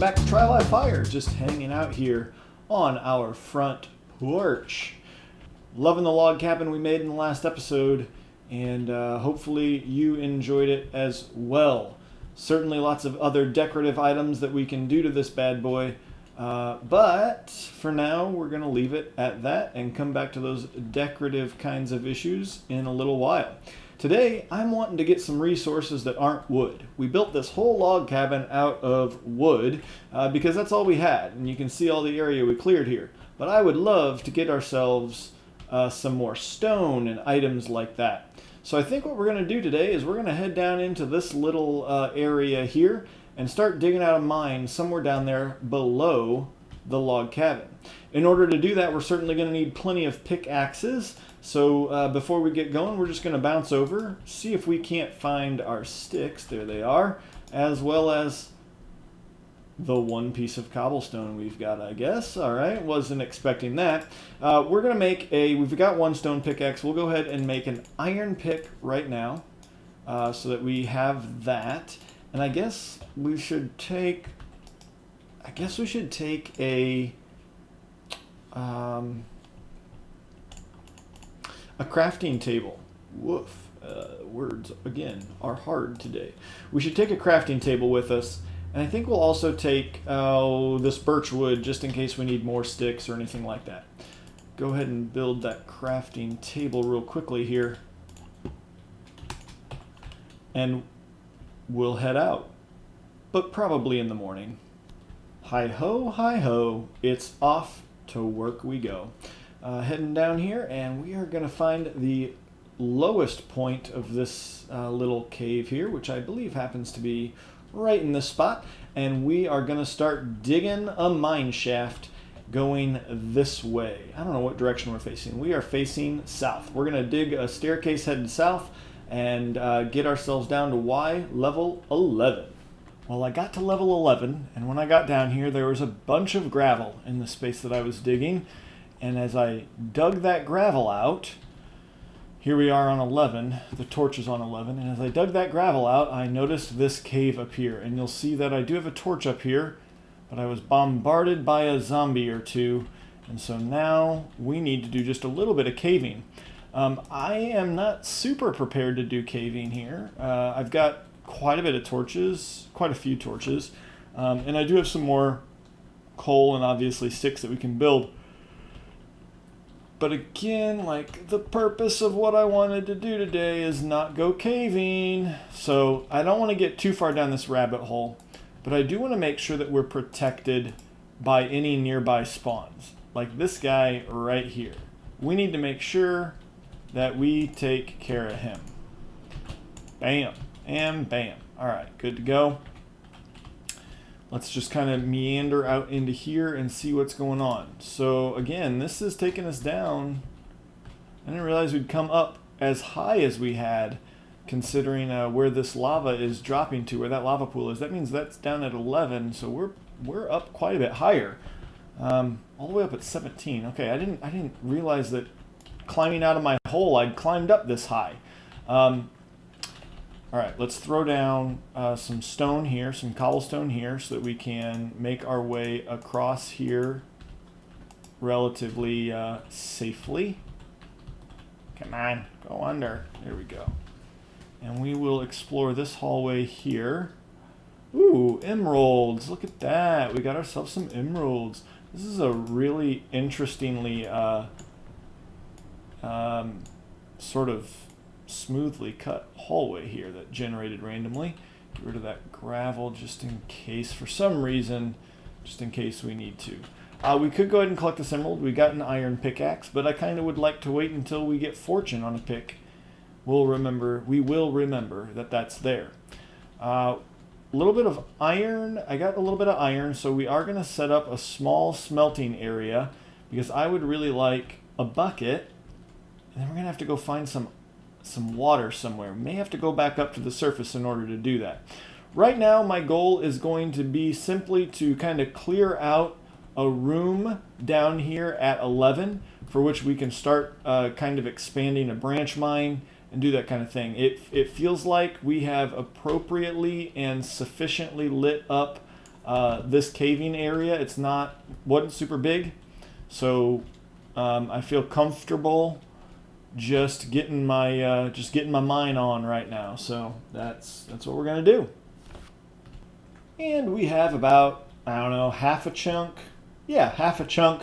back to Try Live Fire, just hanging out here on our front porch. Loving the log cabin we made in the last episode, and hopefully you enjoyed it as well. Certainly lots of other decorative items that we can do to this bad boy, but for now we're going to leave it at that and come back to those decorative kinds of issues in a little while. Today, I'm wanting to get some resources that aren't wood. We built this whole log cabin out of wood because that's all we had, and you can see all the area we cleared here. But I would love to get ourselves some more stone and items like that. So I think what we're going to do today is we're going to head down into this little area here and start digging out a mine somewhere down there below the log cabin. In order to do that, we're certainly going to need plenty of pickaxes. So before we get going, we're just going to bounce over, see if we can't find our sticks. There they are, as well as the one piece of cobblestone we've got, I guess. All right, wasn't expecting that. We're going to make we've got one stone pickaxe. We'll go ahead and make an iron pick right now so that we have that. And I guess we should take a crafting table. Woof. Words, again, are hard today. We should take a crafting table with us, and I think we'll also take this birch wood just in case we need more sticks or anything like that. Go ahead and build that crafting table real quickly here, and we'll head out, but probably in the morning. Hi-ho, it's off to work we go. Heading down here, and we are going to find the lowest point of this little cave here, which I believe happens to be right in this spot, and we are going to start digging a mine shaft going this way. I don't know what direction we're facing. We are facing south. We're going to dig a staircase heading south and get ourselves down to Y level 11. Well, I got to level 11, and when I got down here, there was a bunch of gravel in the space that I was digging. And as I dug that gravel out, here we are on 11, the torch is on 11, and as I dug that gravel out, I noticed this cave appear. And you'll see that I do have a torch up here, but I was bombarded by a zombie or two, and so now we need to do just a little bit of caving. I am not super prepared to do caving here. I've got quite a bit of torches, quite a few torches, and I do have some more coal and obviously sticks that we can build. But again, like, the purpose of what I wanted to do today is not go caving. So I don't want to get too far down this rabbit hole, but I do want to make sure that we're protected by any nearby spawns. Like this guy right here. We need to make sure that we take care of him. Bam, and bam. All right, good to go. Let's just kind of meander out into here and see what's going on. So again, this is taking us down. I didn't realize we'd come up as high as we had, considering where this lava is dropping to, where that lava pool is. That means that's down at 11, so we're up quite a bit higher, all the way up at 17. Okay, I didn't realize that climbing out of my hole, I'd climbed up this high. All right, let's throw down some stone here, some cobblestone here, so that we can make our way across here relatively safely. Come on, go under. There we go. And we will explore this hallway here. Ooh, emeralds. Look at that. We got ourselves some emeralds. This is a really interestingly sort of smoothly cut hallway here that generated randomly. Get rid of that gravel just in case, for some reason, just in case we need to. We could go ahead and collect this emerald. We got an iron pickaxe, but I kind of would like to wait until we get fortune on a pick. We will remember that that's there. A little bit of iron. I got a little bit of iron, so we are going to set up a small smelting area because I would really like a bucket, and then we're going to have to go find some water somewhere. May have to go back up to the surface in order to do that. Right now, my goal is going to be simply to kind of clear out a room down here at 11, for which we can start kind of expanding a branch mine and do that kind of thing. It feels like we have appropriately and sufficiently lit up This caving area, wasn't super big, so I feel comfortable just getting my mine on right now. So that's what we're gonna do. And we have about, I don't know, half a chunk. Yeah, half a chunk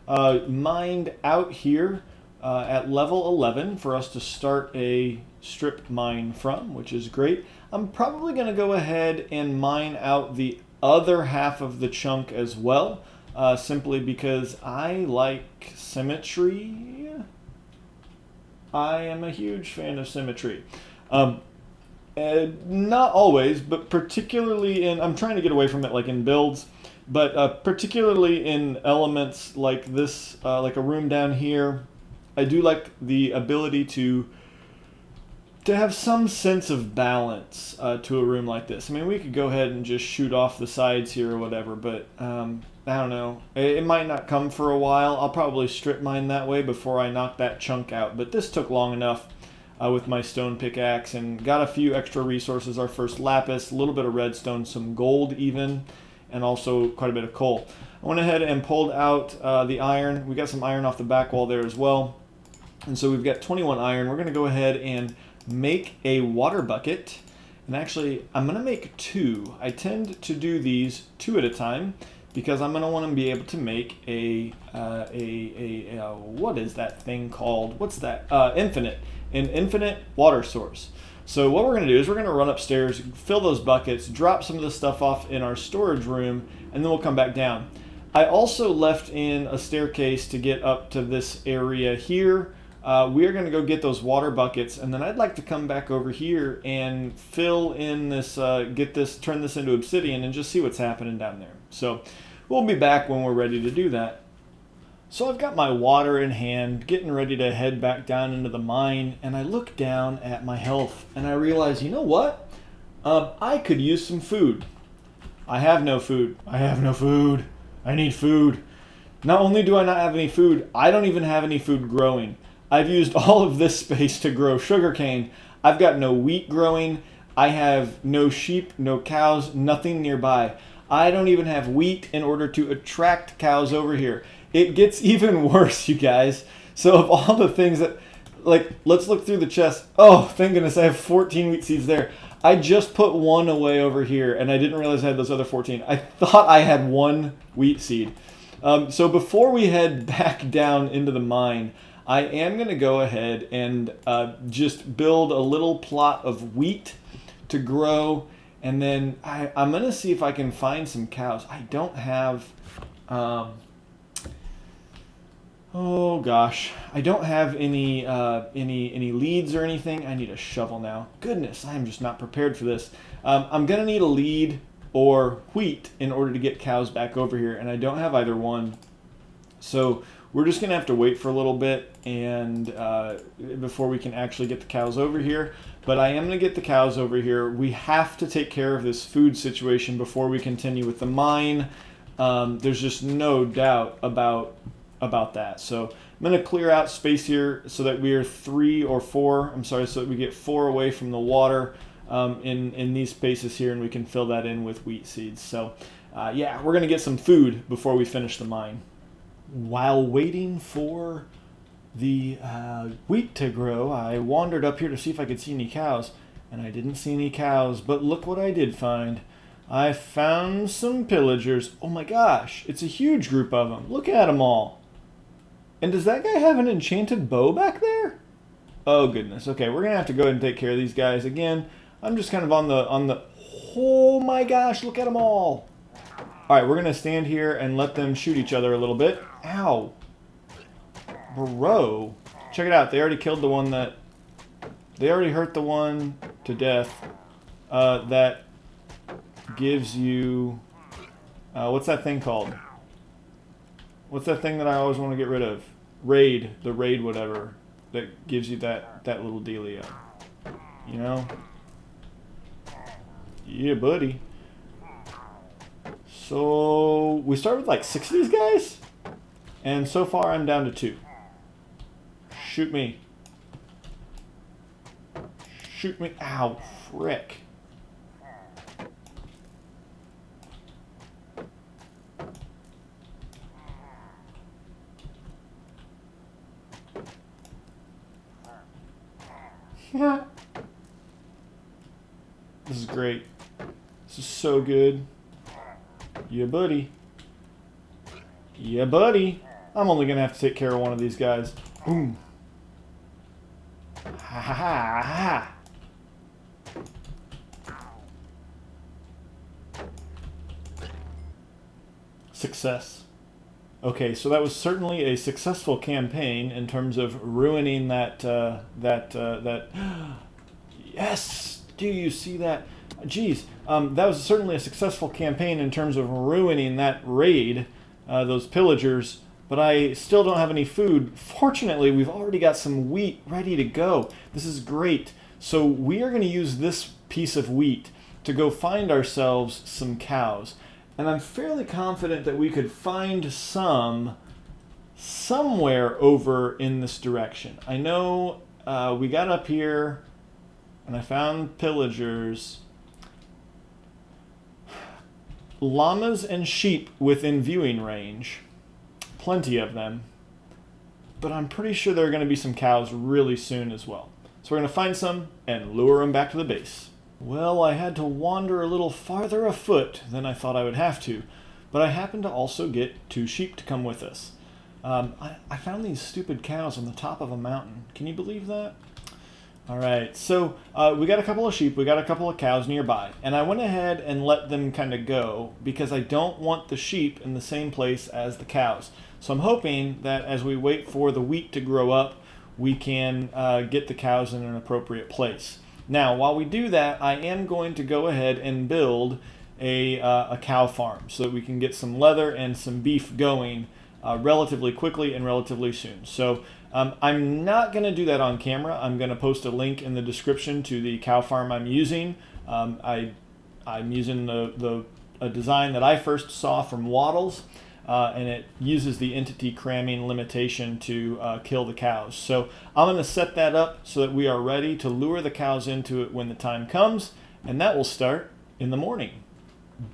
mined out here at level 11 for us to start a strip mine from, which is great. I'm probably going to go ahead and mine out the other half of the chunk as well, simply because I like symmetry. I am a huge fan of symmetry. Not always, but particularly I'm trying to get away from it like in builds, but particularly in elements like this, like a room down here, I do like the ability to have some sense of balance to a room like this. I mean, we could go ahead and just shoot off the sides here or whatever, but I don't know. It might not come for a while. I'll probably strip mine that way before I knock that chunk out, but this took long enough with my stone pickaxe and got a few extra resources. Our first lapis, a little bit of redstone, some gold even, and also quite a bit of coal. I went ahead and pulled out the iron. We got some iron off the back wall there as well. And so we've got 21 iron. We're going to go ahead and make a water bucket. And actually, I'm going to make 2. I tend to do these 2 at a time because I'm going to want to be able to make what is that thing called? What's that? An infinite water source. So what we're going to do is we're going to run upstairs, fill those buckets, drop some of the stuff off in our storage room, and then we'll come back down. I also left in a staircase to get up to this area here. We are going to go get those water buckets, and then I'd like to come back over here and fill in this, turn this into obsidian and just see what's happening down there. So we'll be back when we're ready to do that. So I've got my water in hand, getting ready to head back down into the mine, and I look down at my health, and I realize, you know what? I could use some food. I have no food. I need food. Not only do I not have any food, I don't even have any food growing. I've used all of this space to grow sugarcane. I've got no wheat growing. I have no sheep, no cows, nothing nearby. I don't even have wheat in order to attract cows over here. It gets even worse, you guys. So of all the things that, like, let's look through the chest. Oh, thank goodness, I have 14 wheat seeds there. I just put 1 away over here, and I didn't realize I had those other 14. I thought I had 1 wheat seed. So before we head back down into the mine, I am going to go ahead and just build a little plot of wheat to grow, and then I'm going to see if I can find some cows. I don't have... oh gosh, I don't have any leads or anything. I need a shovel now. Goodness, I am just not prepared for this. I'm gonna need a lead or wheat in order to get cows back over here, and I don't have either one. So we're just gonna have to wait for a little bit and before we can actually get the cows over here. But I am gonna get the cows over here. We have to take care of this food situation before we continue with the mine. There's just no doubt about that. So I'm going to clear out space here so that we are 3 or 4, so that we get 4 away from the water in these spaces here, and we can fill that in with wheat seeds. So yeah, we're going to get some food before we finish the mine. While waiting for the wheat to grow, I wandered up here to see if I could see any cows, and I didn't see any cows, but look what I did find. I found some pillagers. Oh my gosh, it's a huge group of them. Look at them all. And does that guy have an enchanted bow back there? Oh goodness. Okay, we're gonna have to go ahead and take care of these guys again. I'm just kind of on the. Oh my gosh! Look at them all. All right, we're gonna stand here and let them shoot each other a little bit. Ow, bro! Check it out. They already killed the one that. They already hurt the one to death. That gives you. What's that thing called? What's that thing that I always want to get rid of? The raid whatever. That gives you that little dealio. You know? Yeah, buddy. So, we started with like 6 of these guys? And so far I'm down to 2. Shoot me. Shoot me. Ow, frick. This is great. This is so good. Yeah, buddy. Yeah, buddy. I'm only going to have to take care of one of these guys. Boom. Ha ha ha ha. Success. Okay, so that was certainly a successful campaign in terms of ruining that, Yes! Do you see that? Geez, that was certainly a successful campaign in terms of ruining that raid, those pillagers, but I still don't have any food. Fortunately, we've already got some wheat ready to go. This is great. So we are going to use this piece of wheat to go find ourselves some cows. And I'm fairly confident that we could find some somewhere over in this direction. I know we got up here and I found pillagers. Llamas and sheep within viewing range. Plenty of them. But I'm pretty sure there are going to be some cows really soon as well. So we're going to find some and lure them back to the base. Well, I had to wander a little farther afoot than I thought I would have to, but I happened to also get 2 sheep to come with us. I found these stupid cows on the top of a mountain. Can you believe that? All right, so we got a couple of sheep, we got a couple of cows nearby, and I went ahead and let them kind of go because I don't want the sheep in the same place as the cows. So I'm hoping that as we wait for the wheat to grow up, we can get the cows in an appropriate place. Now, while we do that, I am going to go ahead and build a cow farm so that we can get some leather and some beef going relatively quickly and relatively soon. So I'm not going to do that on camera. I'm going to post a link in the description to the cow farm I'm using. I'm using a design that I first saw from Waddles. And it uses the entity cramming limitation to kill the cows. So I'm going to set that up so that we are ready to lure the cows into it when the time comes, and that will start in the morning.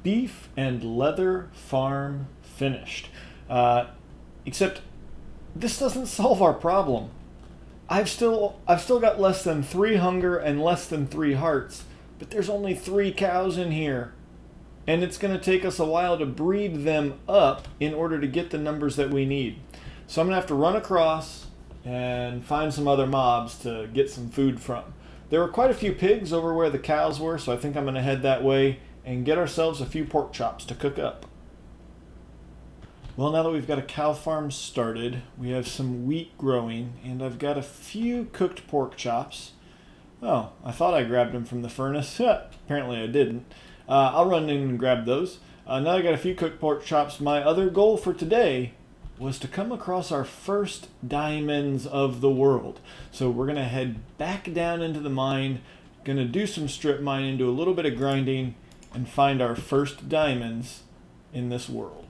Beef and leather farm finished. Except this doesn't solve our problem. I've still got less than 3 hunger and less than 3 hearts, but there's only 3 cows in here. And it's going to take us a while to breed them up in order to get the numbers that we need. So I'm going to have to run across and find some other mobs to get some food from. There were quite a few pigs over where the cows were, so I think I'm going to head that way and get ourselves a few pork chops to cook up. Well, now that we've got a cow farm started, we have some wheat growing, and I've got a few cooked pork chops. Oh, I thought I grabbed them from the furnace. Apparently I didn't. I'll run in and grab those. Now that I got a few cooked pork chops, my other goal for today was to come across our first diamonds of the world. So we're going to head back down into the mine, going to do some strip mining, do a little bit of grinding, and find our first diamonds in this world.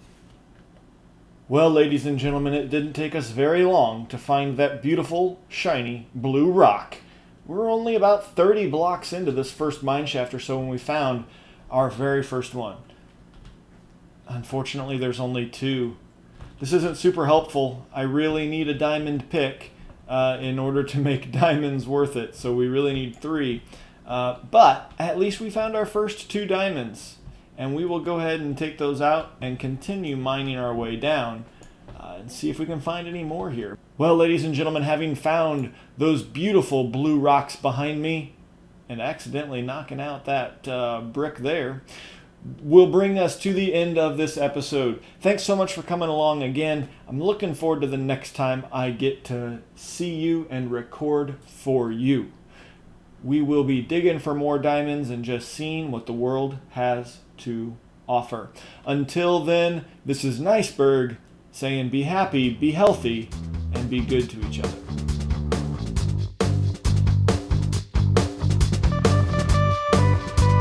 Well, ladies and gentlemen, it didn't take us very long to find that beautiful, shiny, blue rock. We're only about 30 blocks into this first mine shaft or so when we found our very first one. Unfortunately, there's only 2. This isn't super helpful. I really need a diamond pick in order to make diamonds worth it, so we really need 3. But at least we found our first 2 diamonds, and we will go ahead and take those out and continue mining our way down and see if we can find any more here. Well, ladies and gentlemen, having found those beautiful blue rocks behind me, and accidentally knocking out that brick there, will bring us to the end of this episode. Thanks so much for coming along again. I'm looking forward to the next time I get to see you and record for you. We will be digging for more diamonds and just seeing what the world has to offer. Until then, this is Niceberg saying be happy, be healthy, and be good to each other.